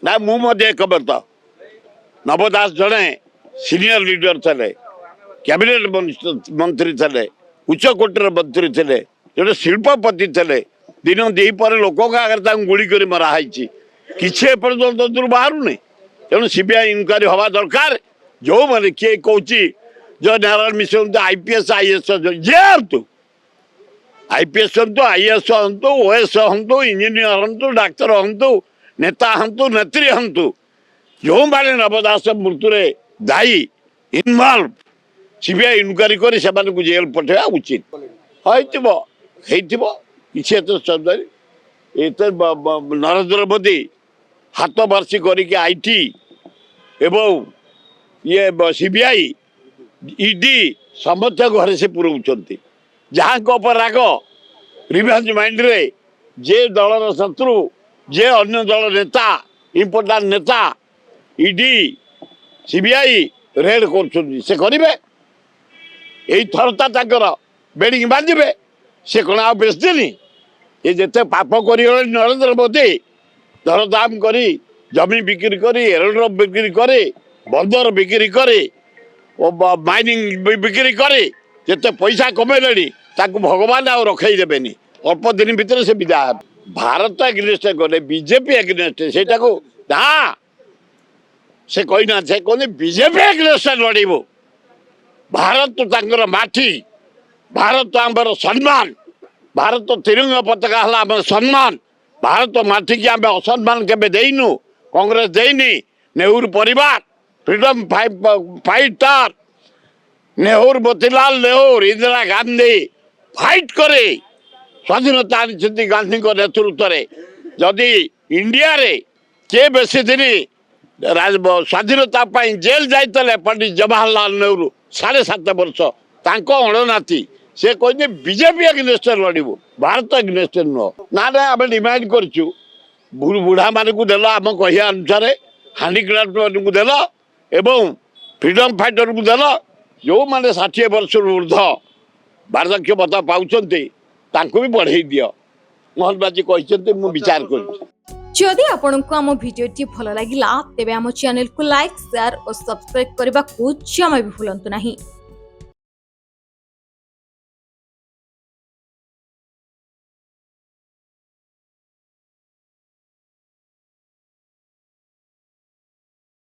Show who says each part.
Speaker 1: ना मुझे एकमत नव दास जड़े सीनियर लीडर थे कैबिनेट मंत्री थे उच्च कोटर मंत्री थे जो शिल्पपति थे दिन दीपर लोक आगे गुड़ी कर मराही किसी एपर्तंत दूर बाहर नहीं तेणु सीबीआई इनक्वारी हवा दरकार जो मैंने किए कौन जो नारायण मिश्र आईपीएस आईएएस जे हूँ आईपीएस हूँ आईएएस हूँ ओएस हूँ इंजीनियर हूँ डाक्तर हूँ नेता हूँ नेत्री हूँ जो मैंने नवदास मृत्यु दायी इनवल्व सीबीआई इनक्वारी कर जेल पठेवा उचित किसी नरेंद्र मोदी हाथ बार्षी करके आईटी एवं ये सीबीआई ईडी समस्त घरे से पुरौंट जहाँ राग रिवेंज माइंड रे जे दलर शत्रु जे अन्य दल नेता इम्पोर्टाट नेता ईडी सीबीआई रेड करेंगे यही थरता बेड़ी बांधे से कौन आ बेचदेनि ये जिते पाप कर नरेंद्र मोदी दरदाम करी जमी बिक्री करी एरोड्रम बिक्री करे बंदर बिक्री करे माइनिंग बिक्री करे जिते पैसा कमेले भगवान आ रखई देवेनि अल्प दिन भितर से विदा भारत एग्नेस्ट गले बीजेपी एग्नेस्ट से ना से कहना से कहते बीजेपी एग्नेस्ट लड़ब भारत तांकर माटी भारत आमर सम्मान भारत तिरंगा पताका है आम सम्मान भारत माटी की आम असम्मान केबे देइनु कांग्रेस देनी नेहरू परिवार freedom fighter Nehru Motilal Nehru Indira Gandhi fight करे स्वाधीनता आनी गांधी नेतृत्व में जदि इंडिया रे के बेसी दिन स्वाधीनता जेल जाते पंडित जवाहरलाल नेहरू 7.5 वर्ष अणनाती से कहते बीजेपी एग्नेस्ट लड़ब भारत एग्नेस्ट नुह ना आम डिमांड करूँ बुढ़ा मान को देल आम कह अनुसार हैंडीक्राफ्ट मान को देल एवं फ्रीडम फाइटर को देल जो मैंने 60 वर्ष ऊर्ध वार्धक्य भत्ता पाँच भी बढ़े दि मोहन बाजी कहते विचार कर
Speaker 2: जदि आपंक आम भिडी भल लगा तेब आम चैनल को लाइक शेयर और सब्सक्राइब करने को जमा भी भूलु नहीं।